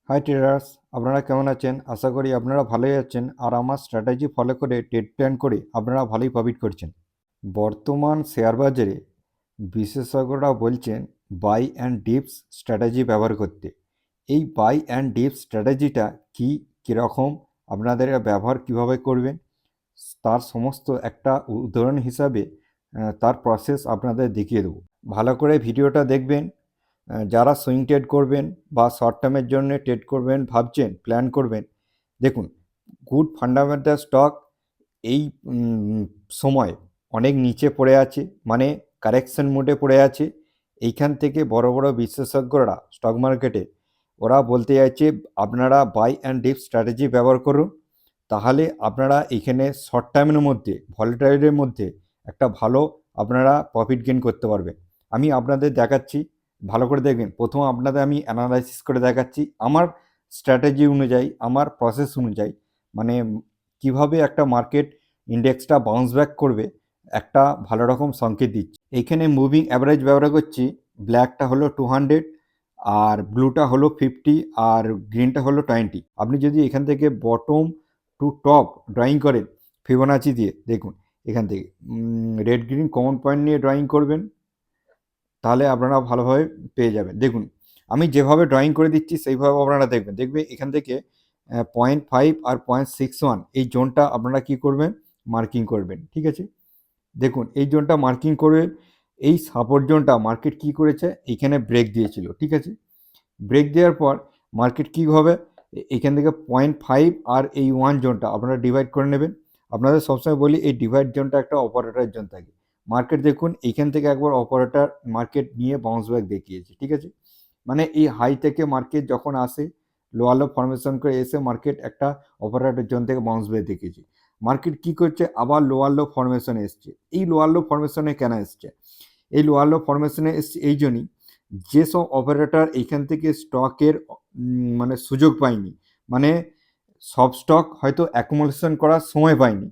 High traders, আপনারা কেমন আছেন? আশা করি আপনারা ভালোই আছেন আর আমার স্ট্র্যাটেজি ফলো করে ট্রেড প্ল্যান করে আপনারা ভালোই প্রফিট করছেন। বর্তমান শেয়ার বাজারে বিশেষজ্ঞরা বলছেন বাই অ্যান্ড ডিপস স্ট্র্যাটেজি ব্যবহার করতে। এই বাই অ্যান্ড ডিপস স্ট্র্যাটেজিটা কি, কীরকম, আপনাদের ব্যবহার কিভাবে করবেন, তার সমস্ত একটা উদাহরণ হিসাবে তার প্রসেস আপনাদের দেখিয়ে দেবো। ভালো করে ভিডিওটা দেখবেন। যারা সুইং ট্রেড করবেন বা শর্ট টার্মের জন্য ট্রেড করবেন ভাবছেন, প্ল্যান করবেন, দেখুন, গুড ফান্ডামেন্টাল স্টক এই সময় অনেক নিচে পড়ে আছে, মানে কারেকশন মোডে পড়ে আছে। এইখান থেকে বড় বড় বিশেষজ্ঞরা স্টক মার্কেটে ওরা বলতে চাইছে আপনারা বাই অ্যান্ড ডিপ স্ট্র্যাটেজি ব্যবহার করুন, তাহলে আপনারা এখানে শর্ট টার্মের মধ্যে ভলিটাইলের মধ্যে একটা ভালো আপনারা প্রফিট গেইন করতে পারবেন। আমি আপনাদের দেখাচ্ছি, ভালো করে দেখবেন। প্রথম আপনাদের আমি অ্যানালাইসিস করে দেখাচ্ছি আমার স্ট্র্যাটেজি অনুযায়ী, আমার প্রসেস অনুযায়ী, মানে কিভাবে একটা মার্কেট ইন্ডেক্সটা বাউন্স ব্যাক করবে, একটা ভালো রকম সংকেত দিচ্ছে। এইখানে মুভিং অ্যাভারেজ ব্যবহার করছি। ব্ল্যাকটা হলো 200 আর ব্লুটা হলো 50 আর গ্রিনটা হলো 20। আপনি যদি এখান থেকে বটম টু টপ ড্রয়িং করেন ফিবোনাচি দিয়ে, দেখুন এখান থেকে রেড গ্রিন কমন পয়েন্ট নিয়ে ড্রয়িং করবেন, তাহলে আপনারা ভালোভাবে পেয়ে যাবেন। দেখুন আমি যেভাবে ড্রয়িং করে দিচ্ছি সেইভাবে আপনারা দেখবে এখান থেকে 0.5 আর 0.61 এই জোনটা আপনারা কি করবেন, মার্কিং করবেন। ঠিক আছে, দেখুন এই জোনটা মার্কিং করে এই সাপোর্ট জোনটা মার্কেট কি করেছে, এইখানে ব্রেক দিয়েছিল। ঠিক আছে, ব্রেক দেওয়ার পর মার্কেট কী হবে, এখান থেকে 0.5 আর এই 1 জোনটা আপনারা ডিভাইড করে নেবেন। আপনাদের সবসময় বলি এই ডিভাইড জোনটা একটা অপারেটর জোন থাকে। মার্কেট দেখুন এইখান থেকে একবার অপারেটর মার্কেট নিয়ে বাউন্স ব্যাক দেখিয়েছে। ঠিক আছে, মানে এই হাই থেকে মার্কেট যখন আসে লোয়ার লো ফরমেশন করে এসে মার্কেট একটা অপারেটর জোন থেকে বাউন্স ব্যাক দেখিয়েছে। মার্কেট কি করছে, আবার লোয়ার লো ফরমেশনে এসছে। এই লোয়ার লো ফরমেশনে কেন এসছে, এই লোয়ার লো ফরমেশনে এসছে এই জন্যই, যেসব অপারেটর এইখান থেকে স্টকের মানে সুযোগ পায়নি, মানে সব স্টক হয়তো অ্যাকুমুলেশন করার সময় পায়নি,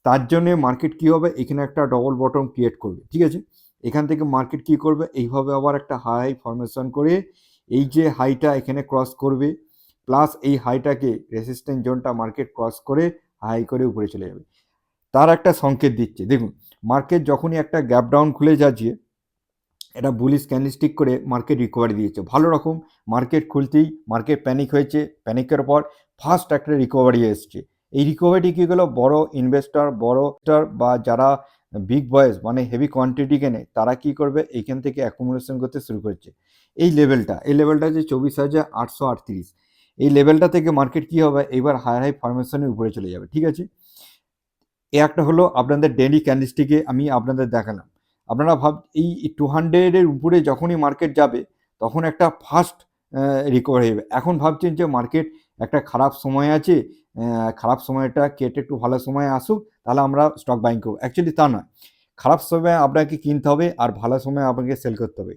তার জন্যে মার্কেট কী হবে, এখানে একটা ডবল বটম ক্রিয়েট করবে। ঠিক আছে, এখান থেকে মার্কেট কী করবে, এইভাবে আবার একটা হাই ফরমেশন করে এই যে হাইটা এখানে ক্রস করবে, প্লাস এই হাইটাকে রেসিস্ট্যান্স জোনটা মার্কেট ক্রস করে হাই করে উপরে চলে যাবে, তার একটা সংকেত দিচ্ছে। দেখুন মার্কেট যখনই একটা গ্যাপ ডাউন খুলে যাচ্ছে, এটা বুলিশ ক্যান্ডেলস্টিক করে মার্কেট রিকভারি দিয়েছে ভালো রকম। মার্কেট খুলতেই মার্কেট প্যানিক হয়েছে, প্যানিকের পর ফার্স্ট একটা রিকভারি এসছে। এই রিকভারিটি কী হলো, বড় ইনভেস্টর বা যারা বিগ বয়েস মানে হেভি কোয়ান্টিটি কেনে, তারা কি করবে, এইখান থেকে অ্যাকুমুলেশন করতে শুরু করছে। এই লেভেলটা যে 24,838, এই লেভেলটা থেকে মার্কেট কি হবে, এবার হাই ফরমেশনের উপরে চলে যাবে। ঠিক আছে, এ একটা হলো আপনাদের ডেইলি ক্যান্ডেলস্টিকে আমি আপনাদের দেখালাম। আপনারা এই 200-এর উপরে যখনই মার্কেট যাবে তখন একটা ফাস্ট রিকভার হয়ে যাবে। এখন ভাবছেন যে মার্কেট একটা খারাপ সময় আছে, খারাপ সময়টা কেটে একটু ভালো সময় আসুক, তাহলে আমরা স্টক বাইং করবো। অ্যাকচুয়ালি তা নয়, খারাপ সময় আপনাকে কিনতে হবে আর ভালো সময় আপনাকে সেল করতে হবে।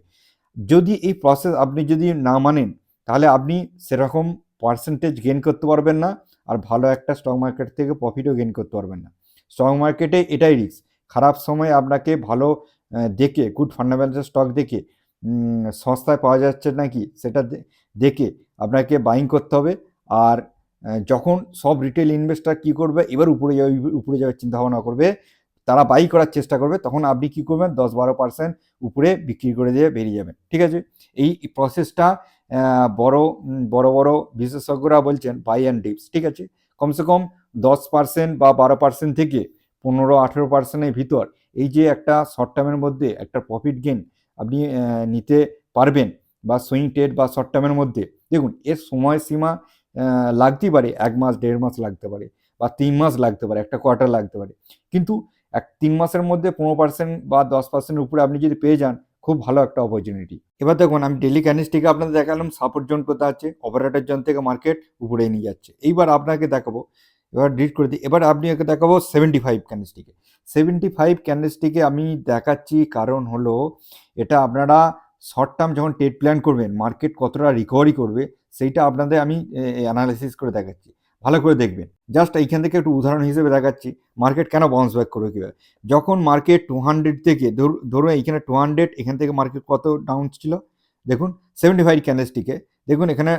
যদি এই প্রসেস আপনি যদি না মানেন, তাহলে আপনি সেরকম পার্সেন্টেজ গেইন করতে পারবেন না, আর ভালো একটা স্টক মার্কেট থেকে প্রফিটও গেইন করতে পারবেন না। স্টক মার্কেটে এটাই রিস্ক, খারাপ সময় আপনাকে ভালো দেখে গুড ফান্ডামেন্টাল স্টক দেখে সস্তায় পাওয়া যাচ্ছে নাকি সেটা দেখে আপনাকে বাইং করতে হবে। আর যখন সব রিটেল ইনভেস্টর কি করবে, এবার উপরে যাওয়ার চিন্তা ভাবনা করবে, তারা বাই করার চেষ্টা করবে, তখন আপনি কি করবেন, 10-12% উপরে বিক্রি করে দিয়ে বেরিয়ে যাবেন। ঠিক আছে, এই প্রসেসটা বড় বড় বিশেষজ্ঞরা বলছেন বাই অ্যান্ড ডিপস। ঠিক আছে, কমসে কম 10% বা 12% থেকে 15-18%-এর ভিতর এই যে একটা শর্ট টার্মের মধ্যে একটা প্রফিট গেইন আপনি নিতে পারবেন, বা সুইং ট্রেড বা শর্ট টার্মের মধ্যে। দেখুন এর সময়সীমা লাগতেই পারে, 1 মাস 1.5 মাস লাগতে পারে, বা 3 মাস লাগতে পারে, একটা কোয়ার্টার লাগতে পারে, কিন্তু 3 মাসের মধ্যে 15% বা 10%-এর উপরে আপনি যদি পেয়ে যান, খুব ভালো একটা অপরচুনিটি। এবার দেখুন আমি ডেলি ক্যান্ডেলস্টিকে আপনাদের দেখালাম সাপোর্ট জোন কোথায় আছে, অপারেটর জোন থেকে মার্কেট উপরে নিয়ে যাচ্ছে। এইবার আপনাকে দেখাবো, এবার ডিলিট করে দিই, এবার আপনি একে দেখাবো 75 ক্যান্ডেলস্টিকে। 75 ক্যান্ডেলস্টিকে আমি দেখাচ্ছি কারণ হলো, এটা আপনারা শর্ট টার্ম যখন ট্রেড প্ল্যান করবেন, মার্কেট কতটা রিকভারি করবে সেইটা আপনাদের আমি অ্যানালাইসিস করে দেখাচ্ছি, ভালো করে দেখবেন। জাস্ট এইখান থেকে একটু উদাহরণ হিসেবে দেখাচ্ছি মার্কেট কেন বাউন্স ব্যাক করবে কীভাবে। যখন মার্কেট 200 থেকে ধরুন এইখানে 200, এখান থেকে মার্কেট কত ডাউন ছিল, দেখুন 75 ক্যান্ডেলস্টিকে দেখুন এখানে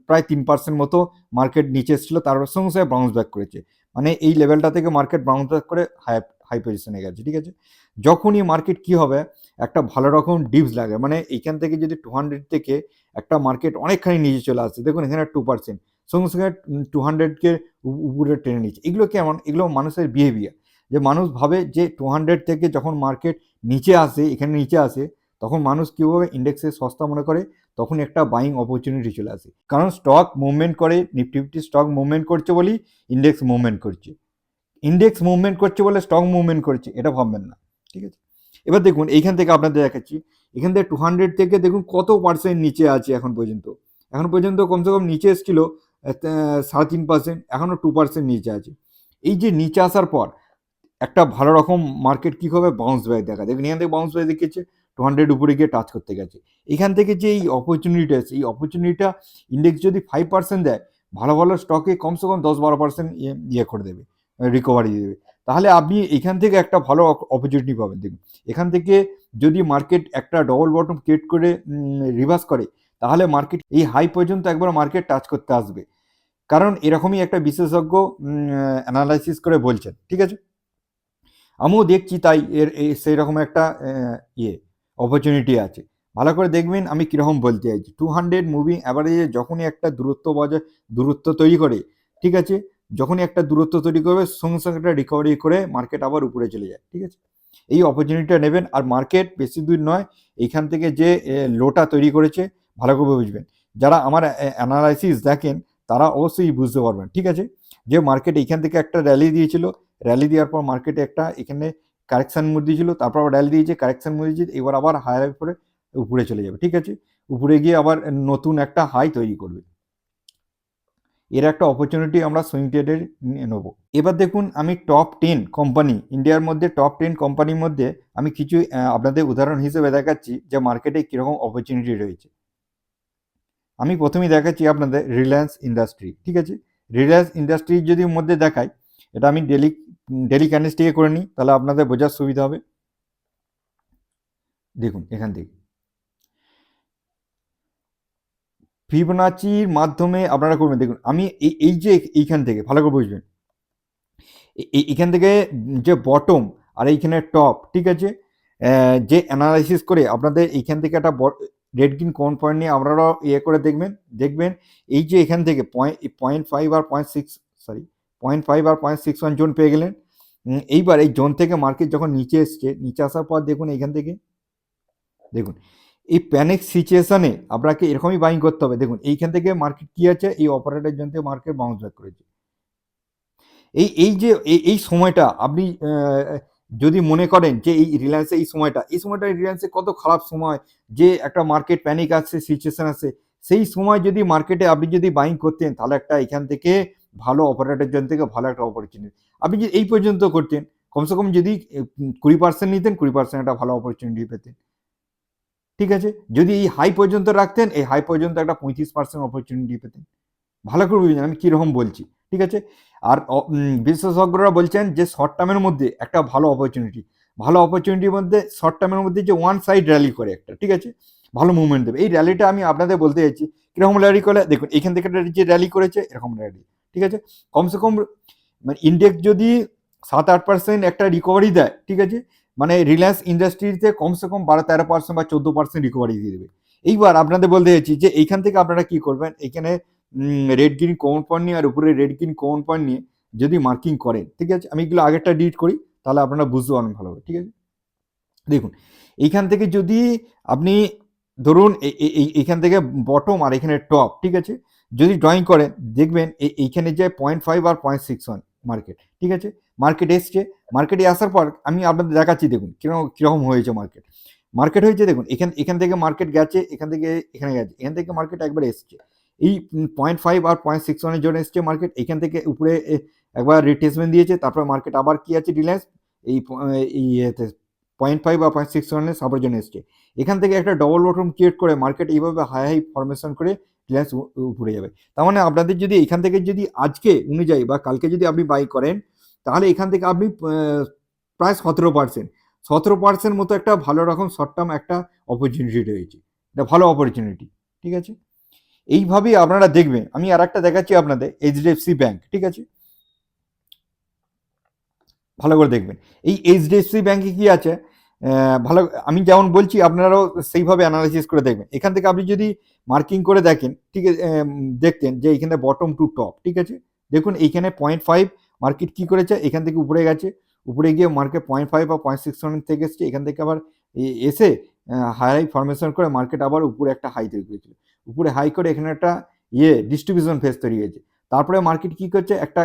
প্রায় 3% মতো মার্কেট নিচে এসেছিল, তারপর সঙ্গে সঙ্গে বাউন্স ব্যাক করেছে। মানে এই লেভেলটা থেকে মার্কেট বাউন্স ব্যাক করে হাই পজিশনে গেছে, ঠিক আছে। যখনই মার্কেট কি হবে, একটা ভালো রকম ডিপস লাগে, মানে এইখান থেকে যদি 200 থেকে একটা মার্কেট অনেকখানি নিচে চলে আসছে, দেখুন এখানে 2%, সঙ্গে সঙ্গে 200কে উপরে টেনে নিচ্ছে। এগুলো কেমন? এগুলো মানুষের বিহেভিয়ার, যে মানুষ ভাবে যে 200 থেকে যখন মার্কেট নিচে আসে, এখানে নিচে আসে, তখন মানুষ কীভাবে ইন্ডেক্সে সস্তা মনে করে, তখন একটা বাইং অপরচুনিটি চলে আসে। কারণ স্টক মুভমেন্ট করে, নিফটি ফিফটি স্টক মুভমেন্ট করছে বলেই ইন্ডেক্স মুভমেন্ট করছে, ইন্ডেক্স মুভমেন্ট করছে বলে স্টক মুভমেন্ট করছে, এটা ভাববেন না, ঠিক আছে। এবার দেখুন এইখান থেকে আপনাদের দেখাচ্ছি, এখান থেকে 200 থেকে দেখুন কত পার্সেন্ট নিচে আছে এখন পর্যন্ত। এখন পর্যন্ত কমসে কম নিচে এসেছিল 3.5%, এখনও 2% নিচে আছে। এই যে নিচে আসার পর একটা ভালো রকম মার্কেট কী হবে, বাউন্স ব্যাক দেখা, দেখুন এখান থেকে বাউন্স ব্যাক দেখিয়েছে, 200 উপরে গিয়ে টাচ করতে গেছে। এখান থেকে যে এই অপরচুনিটি আছে, এই অপরচুনিটিটা ইন্ডেক্স যদি 5% দেয়, ভালো ভালো স্টকে কমসে কম 10-12% ইয়ে করে দেবে, রিকভারি দেবে। তাহলে আপনি এখান থেকে একটা ভালো অপরচুনিটি পাবেন। দেখুন এখান থেকে যদি মার্কেট একটা ডবল বটম ক্রিয়েট করে রিভার্স করে, তাহলে মার্কেট এই হাই পর্যন্ত একবার মার্কেট টাচ করতে আসবে, কারণ এরকমই একটা বিশেষজ্ঞ অ্যানালাইসিস করে বলছেন, ঠিক আছে। আমিও দেখছি, তাই সেই রকম একটা অপরচুনিটি আছে। ভালো করে দেখবেন আমি কীরকম বলতে চাইছি। 200 মুভিং অ্যাভারেজে যখনই একটা দূরত্ব তৈরি করে, ঠিক আছে, যখনই একটা দূরত্ব তৈরি করবে, সঙ্গে সঙ্গে একটা রিকভারি করে মার্কেট আবার উপরে চলে যায়, ঠিক আছে। এই অপরচুনিটিটা নেবেন। আর মার্কেট বেশি দূর নয়, এইখান থেকে যে লোটা তৈরি করেছে, ভালো করে বুঝবেন। যারা আমার অ্যানালাইসিস দেখেন তারা অবশ্যই বুঝতে পারবেন, ঠিক আছে, যে মার্কেট এইখান থেকে একটা র্যালি দিয়েছিল, র্যালি দেওয়ার পর মার্কেটে একটা এখানে কারেকশন মুড দিয়েছিল, তারপর আবার র্যালি দিয়েছে, কারেকশন মুড দিয়েছে, এবার আবার হায়ার করে উপরে চলে যাবে, ঠিক আছে। উপরে গিয়ে আবার নতুন একটা হাই তৈরি করবে। এর একটা অপরচুনিটি আমরা সুইং ট্রেডের নেব। এবার দেখুন আমি টপ 10 কোম্পানি, ইন্ডিয়ার মধ্যে টপ 10 কোম্পানির মধ্যে আমি কিছু আপনাদের উদাহরণ হিসেবে দেখাচ্ছি যে মার্কেটে কীরকম অপরচুনিটি রয়েছে। আমি প্রথমেই দেখাচ্ছি আপনাদের রিলায়েন্স ইন্ডাস্ট্রি, ঠিক আছে। রিলায়েন্স ইন্ডাস্ট্রির যদি মধ্যে দেখাই, এটা আমি ডেলি ক্যান্ডেলস্টিকে করে নিই, তাহলে আপনাদের বোঝার সুবিধা হবে। দেখুন এখান থেকে ফিবোনাচির মাধ্যমে আপনারা করবেন। দেখুন আমি এই যে এইখান থেকে ভালো করে বুঝবেন, এইখান থেকে যে বটম আর এইখানে টপ, ঠিক আছে, যে অ্যানালাইসিস করে আপনাদের এইখান থেকে একটা রেড গ্রিন কোন পয়েন্ট নিয়ে আপনারা করে দেখবেন এই যে এখান থেকে 0.5 আর 0.5 আর 0.61 জোন পেয়ে গেলেন। এইবার এই জোন থেকে মার্কেট যখন নিচে এসছে, নিচে আসার পর দেখুন এইখান থেকে দেখুন এই প্যানিক সিচুয়েশনে আপনাকে এরকমই বাইং করতে হবে। দেখুন এইখান থেকে মার্কেট কি আছে, এই অপারেটর জোন থেকে মার্কেট বাউন্স ব্যাক করেছে। এই যে এই সময়টা আপনি যদি মনে করেন যে এই রিলায়েন্সে এই সময়টা রিলায়েন্সে কত খারাপ সময়, যে একটা মার্কেট প্যানিক আসছে, সিচুয়েশন আসছে, সেই সময় যদি মার্কেটে আপনি যদি বাইং করতেন, তাহলে একটা এখান থেকে ভালো অপারেটর জোন থেকে ভালো একটা অপরচুনিটি আপনি যদি এই পর্যন্ত করতেন, কমসে কম যদি 20% নিতেন, 20% একটা ভালো অপরচুনিটি পেতেন, ঠিক আছে। যদি এই হাই পর্যন্ত রাখতেন, এই হাই পর্যন্ত একটা 35% অপরচুনিটি পেতেন। ভালো করে বুঝবেন আমি কীরকম বলছি, ঠিক আছে। আর বিশেষজ্ঞরা বলছেন যে শর্ট টার্মের মধ্যে একটা ভালো অপরচুনিটির মধ্যে শর্ট টার্মের মধ্যে যে ওয়ান সাইড র্যালি করে একটা, ঠিক আছে, ভালো মুভমেন্ট দেবে। এই র্যালিটা আমি আপনাদের বলতে চাইছি কীরকম র্যালি করে। দেখুন এখান থেকে যে র্যালি করেছে, এরকম র্যালি, ঠিক আছে। কমসে কম মানে ইন্ডেক্স যদি 7-8% একটা রিকভারি দেয়, ঠিক আছে, মানে রিলায়েন্স ইন্ডাস্ট্রিতে কমসে কম 12-13% বা 14% রিকভারি দিয়ে দেবে। এইবার আপনাদের বলতে চাইছি যে এইখান থেকে আপনারা কি করবেন, এখানে রেড গ্রিন কমন পয়েন্ট নিয়ে আর উপরে রেড গ্রিন কমন পয়েন্ট নিয়ে যদি মার্কিং করেন, ঠিক আছে, আমি এগুলো আগেরটা ডিলিট করি, তাহলে আপনারা বুঝতে পারবেন ভালোভাবে, ঠিক আছে। দেখুন এইখান থেকে যদি আপনি ধরুন এইখান থেকে বটম আর এখানে টপ, ঠিক আছে, যদি ড্রয়িং করেন, দেখবেন এইখানে যে 0.5 আর 0.61 মার্কেট, ঠিক আছে, মার্কেট এসছে, মার্কেটে আসার পর আমি আপনাদের দেখাচ্ছি, দেখুন কিরকম হয়েছে মার্কেট হয়েছে। দেখুন এখান থেকে মার্কেট গেছে, এখান থেকে এখানে গেছে, এখান থেকে মার্কেট একবার এসছে, এই 0.5 আর 0.61 জন্য এসছে মার্কেট, এখান থেকে উপরে একবার রিট্রেসমেন্ট দিয়েছে, তারপর মার্কেট আবার কি আছে, রিলায়েন্স এই 0.5 বা 0.61 সাপোর্টের জন্য এসছে। এখান থেকে একটা ডবল বটম ক্রিয়েট করে মার্কেট এইভাবে হাই ফরমেশন করে রিলায়েন্স উপরে যাবে। তার মানে আপনাদের যদি এখান থেকে যদি আজকে অনুযায়ী বা কালকে যদি আপনি বাই করেন, তাহলে এখান থেকে আপনি প্রায় 17% মতো একটা ভালো রকম শর্ট টার্ম একটা অপরচুনিটি রয়েছে, এটা ভালো অপরচুনিটি, ঠিক আছে। এইভাবেই আপনারা দেখবেন। আমি আর একটা দেখাচ্ছি আপনাদের, এইচডিএফসি ব্যাংক, ঠিক আছে, ভালো করে দেখবেন। এই এইচডিএফসি ব্যাংকে কি আছে, ভালো, আমি যেমন বলছি আপনারাও সেইভাবে অ্যানালাইসিস করে দেখবেন। এখান থেকে আপনি যদি মার্কিং করে দেখেন, ঠিক আছে, দেখতেন যে এইখানে বটম টু টপ, ঠিক আছে, দেখুন এইখানে 0.5 মার্কেট কি করেছে, এখান থেকে উপরে গেছে, উপরে গিয়ে মার্কেট 0.5 বা 0.6 থেকে এসছে, এখান থেকে আবার এসে হাই ফরমেশন করে মার্কেট আবার উপরে একটা হাই তৈরি করেছিল, উপরে হাই করে এখানে একটা ডিস্ট্রিবিউশন ফেজ তৈরি হয়েছে, তারপরে মার্কেট কি করছে, একটা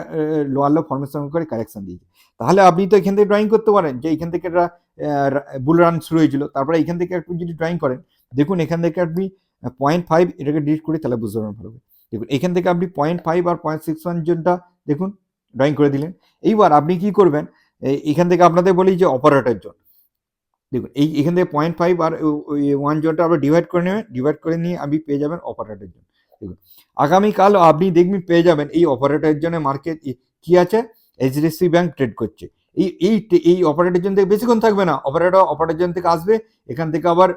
লোয়ার লো ফরমেশন করে কারেকশন দিয়েছে। তাহলে আপনি তো এখান থেকে ড্রয়িং করতে পারেন যে এখান থেকে একটা বুল রান শুরু হয়েছিল, তারপরে এখান থেকে আপনি যদি ড্রয়িং করেন, দেখুন এখান থেকে আপনি 0.5 এটাকে ডিলিট করে তাহলে বুঝতে পারবেন ভালো করে। দেখুন এখান থেকে আপনি 0.5 আর 0.61 জনটা দেখুন ড্রয়িং করে দিলেন। এইবার আপনি কি করবেন, এখান থেকে আপনাদের বলি যে অপারেটর জোন, দেখুন এখান থেকে 0.5 আর 1 জনটা আপনি ডিভাইড করে নেবেন, ডিভাইড করে নিয়ে আপনি পেয়ে যাবেন অপারেটর জোন। দেখুন আগামীকাল আপনি দেখবেন পেয়ে যাবেন এই অপারেটর জোনে মার্কেট কি আছে, এইচডিএফসি ব্যাংক ট্রেড করছে। এই অপারেটর জোন থেকে বেশিক্ষণ থাকবে না, অপারেটর জোন থেকে আসবে, এখান থেকে আবার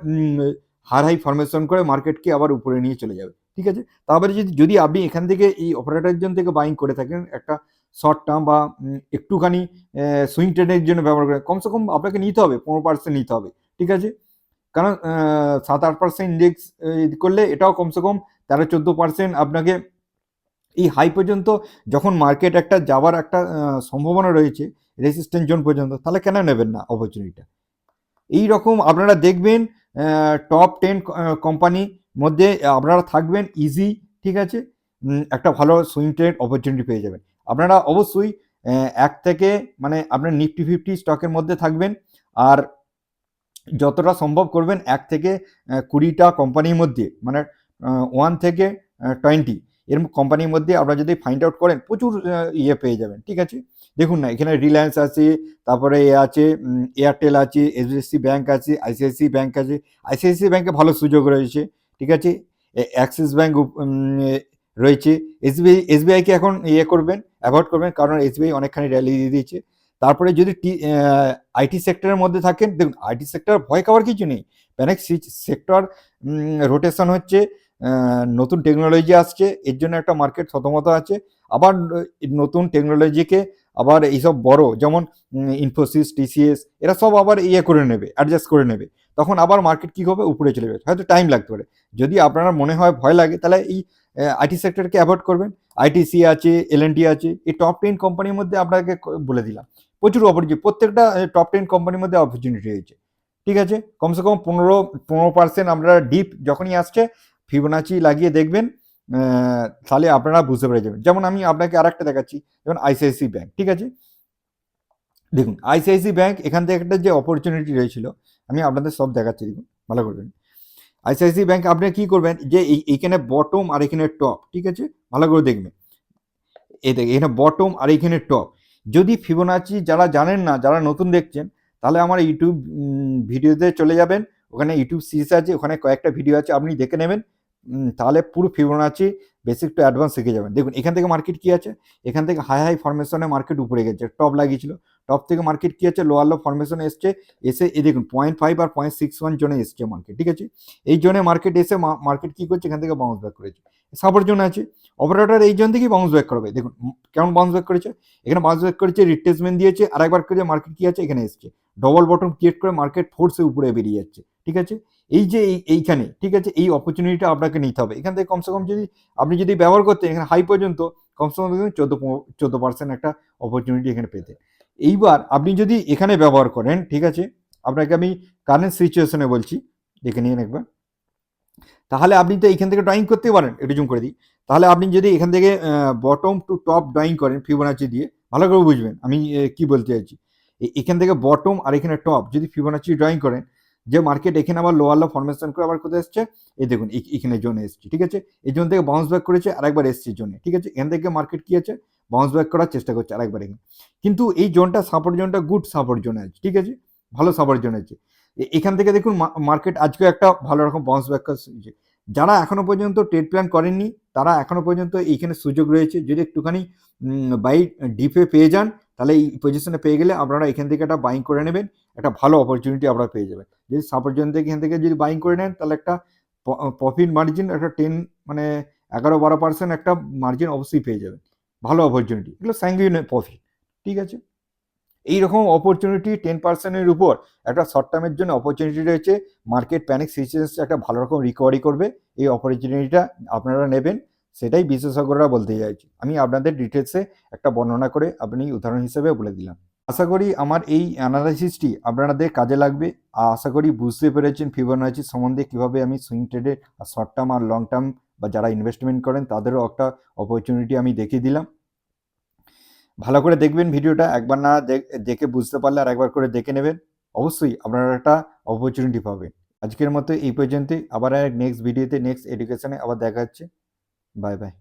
হাই ফরমেশন করে মার্কেটকে আবার উপরে নিয়ে চলে যাবে, ঠিক আছে। তারপরে যদি আপনি এখান থেকে এই অপারেটর জোন থেকে বাইং করে থাকেন একটা শর্ট টার্ম বা একটুখানি সুইং ট্রেডের জন্য ব্যবহার করে, কমসে কম আপনাকে নিতে হবে 15% নিতে হবে, ঠিক আছে, কারণ 7-8% ইন্ডেক্স করলে এটাও কমসে কম 13-14% আপনাকে এই হাই পর্যন্ত, যখন মার্কেট একটা যাওয়ার একটা সম্ভাবনা রয়েছে রেসিস্ট্যান্স জোন পর্যন্ত, তাহলে কেন নেবেন না অপরচুনিটিটা। এই রকম আপনারা দেখবেন টপ 10 কোম্পানি মধ্যে আপনারা থাকবেন ইজি, ঠিক আছে, একটা ভালো সুইং ট্রেড অপরচুনিটি পেয়ে যাবেন। আপনারা অবশ্যই এক থেকে মানে আপনার নিফটি 50 স্টকের মধ্যে থাকবেন, আর যতটা সম্ভব করবেন 1 থেকে 20টা কোম্পানির মধ্যে, মানে 1 থেকে 20 এর কোম্পানির মধ্যে আপনারা যদি ফাইন্ড আউট করেন প্রচুর পেয়ে যাবেন, ঠিক আছে। দেখুন না এখানে রিলায়েন্স আছে, তারপরে আছে এয়ারটেল আছে, এইচডিএফসি ব্যাংক আছে, আইসিআইসি ব্যাংক আছে, আইসিআইসি ব্যাংকে ভালো সুযোগ রয়েছে, ঠিক আছে, অ্যাক্সিস ব্যাংক রয়েছে, এসবিআইকে এখন করবেন, অ্যাভয়েড করবেন, কারণ এসবিআই অনেকখানি র্যালি দিয়ে দিয়েছে। তারপরে যদি আইটি সেক্টরের মধ্যে থাকেন, দেখুন আইটি সেক্টর ভয় খাওয়ার কিছু নেই, অনেক সেক্টর রোটেশন হচ্ছে, নতুন টেকনোলজি আসছে, এর জন্য একটা মার্কেট থতমত আছে, আবার নতুন টেকনোলজিকে আবার এইসব বড় যেমন ইনফোসিস, টিসিএস, এরা সব আবার করে নেবে, অ্যাডজাস্ট করে নেবে, তখন আবার মার্কেট কী হবে, উপরে চলে যাবে, হয়তো টাইম লাগতে পারে। যদি আপনার মনে হয় ভয় লাগে, তাহলে এই আইটি সেক্টরকে অ্যাভয়েড করবেন। আইটিসি আছে, এলএনটি আছে, এই টপ 10 কোম্পানির মধ্যে আপনাকে বলে দিলাম প্রচুর অপরচুনিটি, প্রত্যেকটা টপ 10 কোম্পানির মধ্যে অপরচুনিটি রয়েছে, ঠিক আছে। কমসে কম 15% আপনারা ডিপ যখনই আসছে ফিবোনাচি লাগিয়ে দেখবেন, তাহলে আপনারা বুঝতে পেরে যাবেন। যেমন আমি আপনাকে আর একটা দেখাচ্ছি, যেমন আইসিআইসি ব্যাংক, ঠিক আছে, দেখুন আইসিআইসি ব্যাংক এখান থেকে একটা যে অপরচুনিটি রয়েছিল, আমি আপনাদের সব দেখাচ্ছি, দেখুন ভালো করবেন। আইসিআইসি ব্যাংক আপনি কি করবেন, যে এইখানে বটম আর এখানে টপ, ঠিক আছে, ভালো করে দেখবেন, এখানে বটম আর এইখানে টপ। যদি ফিবোনাচি যারা জানেন না, যারা নতুন দেখছেন, তাহলে আমার ইউটিউব ভিডিওতে চলে যাবেন, ওখানে ইউটিউব সিরিজ আছে, ওখানে কয়েকটা ভিডিও আছে, আপনি দেখে নেবেন, তাহলে পুরো ফিবোনাচি বেসিক টু অ্যাডভান্স শিখে যাবেন। দেখুন এখান থেকে মার্কেট কি আছে, এখান থেকে হাই ফরমেশনে মার্কেট উপরে গেছে, টপ লাগিয়েছিল, টপ থেকে মার্কেট কি আছে, লোয়ার লো ফরমেশনে এসছে, এসে দেখুন 0.5 আর 0.61 জোনে এসছে মার্কেট, ঠিক আছে। এই জোনে মার্কেট এসে মার্কেট কি করছে, এখান থেকে বাউন্স ব্যাক করেছে, সাপোর্ট জোন আছে, অপারেটর এই জোন থেকেই বাউন্স ব্যাক করবে। দেখুন কেমন বাউন্স ব্যাক করেছে, এখানে বাউন্স ব্যাক করেছে, রিট্রেসমেন্ট দিয়েছে, আর একবার করে মার্কেট কি আছে, এখানে এসছে, ডবল বটম ক্রিয়েট করে মার্কেট ফোর্সে উপরে বেরিয়ে যাচ্ছে, ঠিক আছে। এই যে এইখানে, ঠিক আছে, এই অপরচুনিটিটা আপনাকে নিতে হবে। এখান থেকে কমসে কম যদি আপনি ব্যবহার করতেন এখানে হাই পর্যন্ত, কমসে কম 14% একটা অপরচুনিটি এখানে পেতে। এইবার আপনি যদি এখানে ব্যবহার করেন, ঠিক আছে, আপনাকে আমি কারেন্ট সিচুয়েশনে বলছি, দেখে নিন একবার, তাহলে আপনি তো এখান থেকে ড্রয়িং করতে পারেন, একটু জুম করে দিই, তাহলে আপনি যদি এখান থেকে বটম টু টপ ড্রয়িং করেন ফিবোনাচি দিয়ে, ভালো করে বুঝবেন আমি কি বলতে চাইছি। এখান থেকে বটম আর এখানে টপ যদি ফিবোনাচি ড্রয়িং করেন, যে মার্কেট এখানে আবার লোয়ার লো ফরমেশন করে আবার কোথায় এসছে, এই দেখুন এখানে জোনে এসছে, ঠিক আছে, এই জোন থেকে বাউন্স ব্যাক করেছে, আরেকবার এসছে জোনে, ঠিক আছে, এখান থেকে মার্কেট কি আছে, বাউন্স ব্যাক করার চেষ্টা করছে আরেকবার এখানে, কিন্তু এই জোনটা সাপোর্ট জোনটা গুড সাপোর্ট জোনে আছে, ঠিক আছে, ভালো সাপোর্ট জোন আছে। এখান থেকে দেখুন মার্কেট আজকে একটা ভালো রকম বাউন্স ব্যাক করছে। যারা এখনো পর্যন্ত ট্রেড প্ল্যান করেননি, তারা এখনো পর্যন্ত এইখানে সুযোগ রয়েছে, যদি একটুখানি বাই ডিপে পেয়ে যান, তাহলে এই পজিশনে পেয়ে গেলে আপনারা এখান থেকে একটা বাইং করে নেবেন, একটা ভালো অপরচুনিটি আপনারা পেয়ে যাবেন। যদি সাপোর্ট জোন থেকে এখান থেকে যদি বাইং করে নেন, তাহলে একটা প্রফিট মার্জিন একটা 10 মানে 11-12% একটা মার্জিন অবশ্যই পেয়ে যাবেন, ভালো অপরচুনিটি, এগুলো স্যাঙ্গুইন প্রফিট। ঠিক আছে, এইরকম অপরচুনিটি 10%-এর উপর একটা শর্ট টার্মের জন্য অপরচুনিটি রয়েছে। মার্কেট প্যানিক সিচুয়েশন একটা ভালো রকম রিকভারি করবে, এই অপরচুনিটিটা আপনারা নেবেন, সেটাই বিশেষজ্ঞরা বলতে চাইছে। আমি আপনাদের ডিটেলসে একটা বর্ণনা করে আপনি উদাহরণ হিসেবে বলে দিলাম। আশা করি আমার এই অ্যানালাইসিসটি আপনাদের কাজে লাগবে। আর আশা করি বুঝতে পেরেছেন ফিবোনাচি সম্বন্ধে কীভাবে আমি সুইং ট্রেডে শর্ট টার্ম আর লং টার্ম বা যারা ইনভেস্টমেন্ট করেন তাদেরও একটা অপরচুনিটি আমি দেখিয়ে দিলাম। ভালো করে দেখবেন ভিডিওটা, একবার না দেখে বুঝতে পারলে আর একবার করে দেখে নেবেন, অবশ্যই আপনারা একটা অপরচুনিটি পাবেন। আজকের মতো এই পর্যন্তই, আবার নেক্সট ভিডিওতে নেক্সট এডুকেশনে আবার দেখা হচ্ছে। Bye bye.